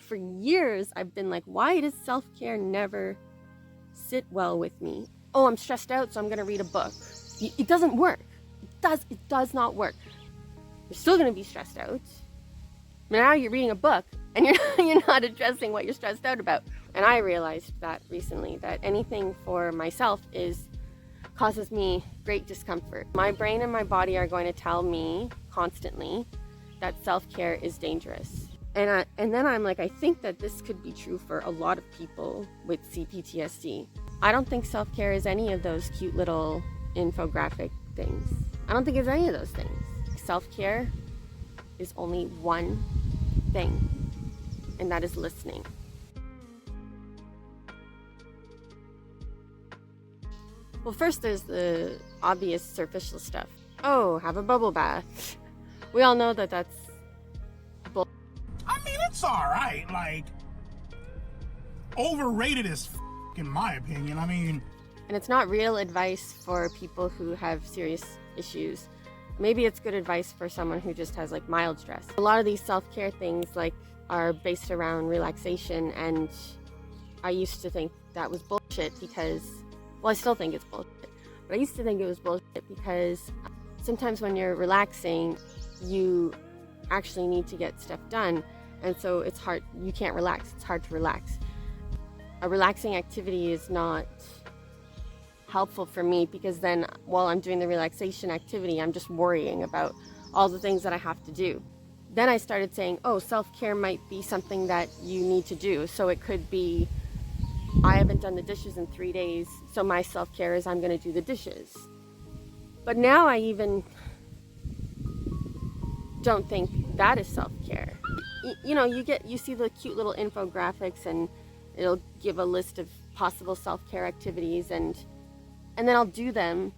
for years I've been like, why does self-care never sit well with me? Oh, I'm stressed out, so I'm going to read a book. It doesn't work. It does not work. You're still going to be stressed out. Now you're reading a book and you're not addressing what you're stressed out about. And I realized that recently, that anything for myself causes me great discomfort. My brain and my body are going to tell me constantly that self-care is dangerous. And then I'm like, I think that this could be true for a lot of people with c-ptsd. I don't think self-care is any of those cute little infographic things. I don't think it's any of those things. Self-care is only one thing, and that is listening. Well, first there's the obvious superficial stuff. Oh, have a bubble bath. We all know that that's bull. I mean, it's alright, like, overrated as in my opinion. I mean, and it's not real advice for people who have serious issues. Maybe it's good advice for someone who just has like mild stress. A lot of these self-care things like are based around relaxation, and I used to think that was bullshit because, well, I still think it's bullshit, but I used to think it was bullshit because sometimes when you're relaxing, you actually need to get stuff done, and so it's hard, you can't relax, it's hard to relax. A relaxing activity is not helpful for me because then while I'm doing the relaxation activity, I'm just worrying about all the things that I have to do. Then I started saying, oh, self-care might be something that you need to do. So it could be, I haven't done the dishes in 3 days, so my self-care is I'm going to do the dishes. But now I even don't think that is self-care. You know, you see the cute little infographics and it'll give a list of possible self-care activities, and then I'll do them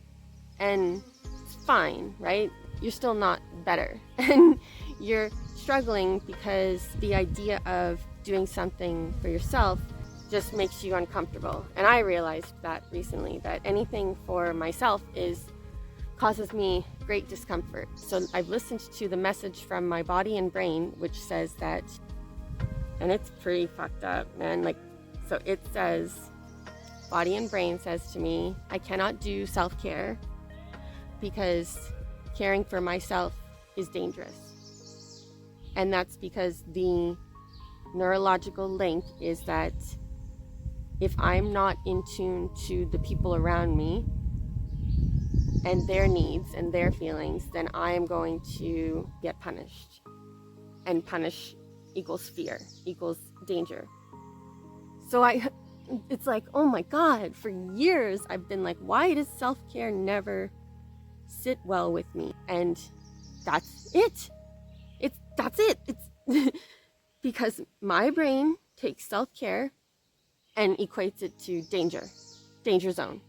and it's fine, right? You're still not better. And you're struggling because the idea of doing something for yourself just makes you uncomfortable. And I realized that recently, that anything for myself causes me great discomfort. So I've listened to the message from my body and brain, which says that, and it's pretty fucked up, man. Like, so it says, body and brain says to me, I cannot do self-care because caring for myself is dangerous. And that's because the neurological link is that if I'm not in tune to the people around me and their needs and their feelings, then I am going to get punished. And punish equals fear, equals danger. So it's like, oh my God, for years I've been like, why does self-care never sit well with me? And that's it. That's it. It's because my brain takes self-care and equates it to danger zone.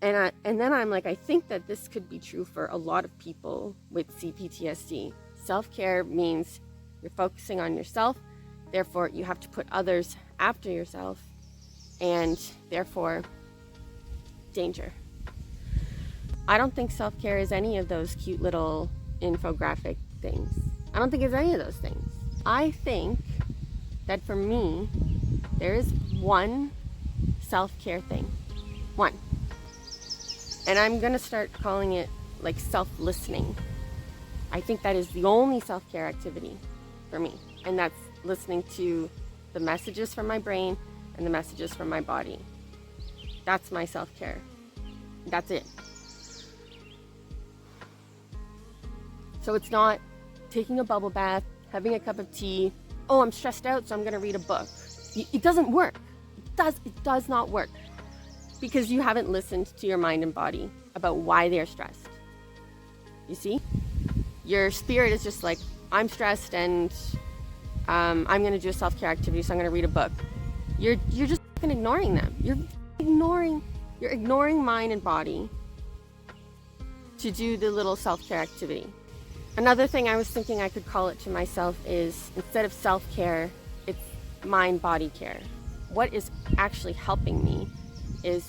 And then I'm like, I think that this could be true for a lot of people with c-ptsd. Self-care means you're focusing on yourself, therefore you have to put others after yourself, and therefore danger. I don't think self-care is any of those cute little infographic things. I don't think it's any of those things. I think that for me, there is one self-care thing. One. And I'm gonna start calling it like self-listening. I think that is the only self-care activity for me. And that's listening to the messages from my brain and the messages from my body. That's my self-care. That's it. So it's not taking a bubble bath, having a cup of tea. Oh, I'm stressed out, so I'm gonna read a book. It doesn't work. It does not work. Because you haven't listened to your mind and body about why they're stressed. You see? Your spirit is just like, I'm stressed and I'm going to do a self-care activity, so I'm going to read a book. You're just fucking ignoring them. You're ignoring mind and body to do the little self-care activity. Another thing I was thinking I could call it to myself is, instead of self-care, it's mind-body care. What is actually helping me is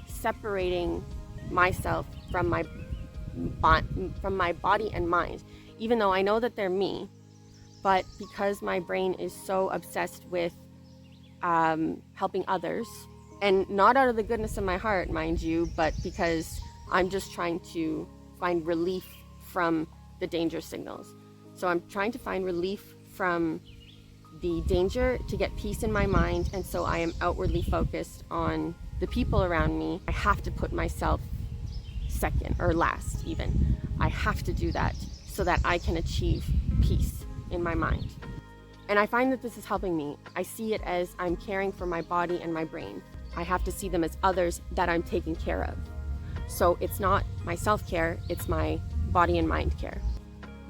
separating myself from my body and mind. Even though I know that they're me, But because my brain is so obsessed with helping others, and not out of the goodness of my heart, mind you, but because I'm just trying to find relief from the danger signals. So I'm trying to find relief from the danger to get peace in my mind, and so I am outwardly focused on the people around me. I have to put myself second or last even. I have to do that so that I can achieve peace in my mind. And I find that this is helping me. I see it as I'm caring for my body and my brain. I have to see them as others that I'm taking care of. So it's not my self-care, it's my body and mind care.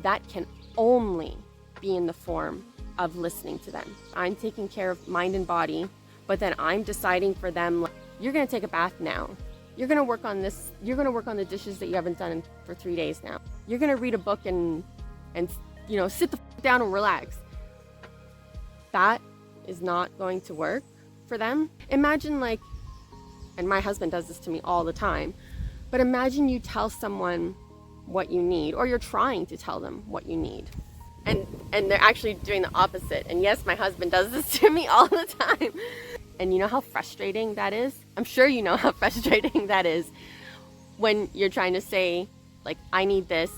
That can only be in the form of listening to them. I'm taking care of mind and body, but then I'm deciding for them, like, you're gonna take a bath now. You're gonna work on this, you're gonna work on the dishes that you haven't done for 3 days now. You're gonna read a book and sit the down and relax. That is not going to work for them. Imagine and my husband does this to me all the time, but imagine you tell someone what you need, or you're trying to tell them what you need, and they're actually doing the opposite. And yes, my husband does this to me all the time. And you know how frustrating that is? I'm sure you know how frustrating that is when you're trying to say, like, I need this.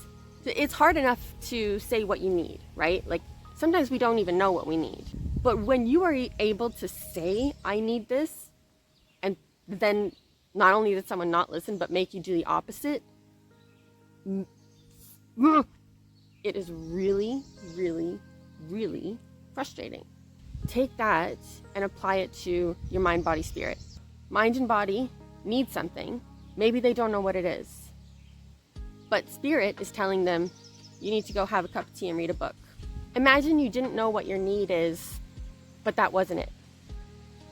It's hard enough to say what you need, right? Like, sometimes we don't even know what we need. But when you are able to say, I need this, and then not only did someone not listen, but make you do the opposite, it is really, really, really frustrating. Take that and apply it to your mind, body, spirit. Mind and body need something. Maybe they don't know what it is. But spirit is telling them, you need to go have a cup of tea and read a book. Imagine you didn't know what your need is, but that wasn't it.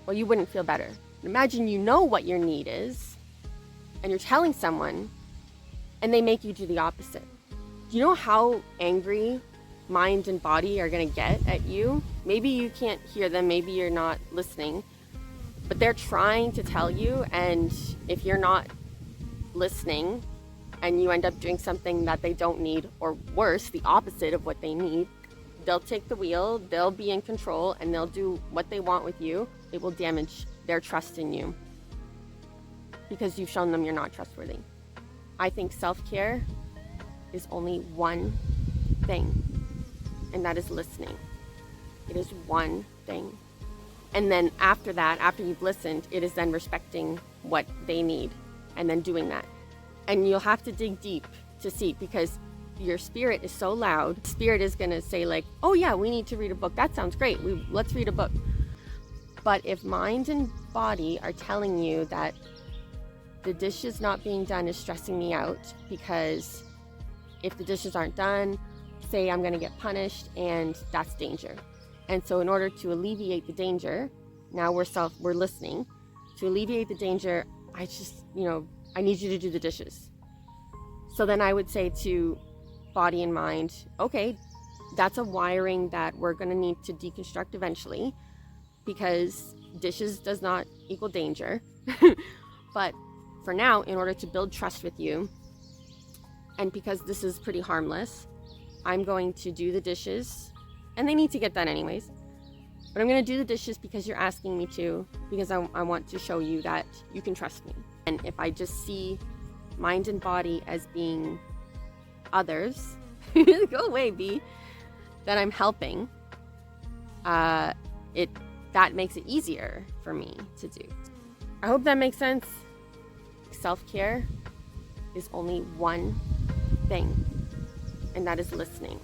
Well, you wouldn't feel better. Imagine you know what your need is, and you're telling someone, and they make you do the opposite. Do you know how angry mind and body are gonna get at you? Maybe you can't hear them, maybe you're not listening, but they're trying to tell you, and if you're not listening, and you end up doing something that they don't need, or worse, the opposite of what they need, they'll take the wheel, they'll be in control, and they'll do what they want with you. It will damage their trust in you because you've shown them you're not trustworthy. I think self-care is only one thing, and that is listening. It is one thing. And then after that, after you've listened, it is then respecting what they need and then doing that. And you'll have to dig deep to see, because your spirit is so loud. Spirit is going to say, like, oh yeah, we need to read a book. That sounds great. Let's read a book. But if mind and body are telling you that the dishes not being done is stressing me out, because if the dishes aren't done, say I'm going to get punished, and that's danger. And so in order to alleviate the danger, now we're listening. To alleviate the danger, I need you to do the dishes. So then I would say to body and mind, okay, that's a wiring that we're going to need to deconstruct eventually, because dishes does not equal danger. But for now, in order to build trust with you, and because this is pretty harmless, I'm going to do the dishes, and they need to get done anyways, but I'm going to do the dishes because you're asking me to, because I want to show you that you can trust me. And if I just see mind and body as being others, go away, B, that I'm helping, that makes it easier for me to do. I hope that makes sense. Self-care is only one thing, and that is listening.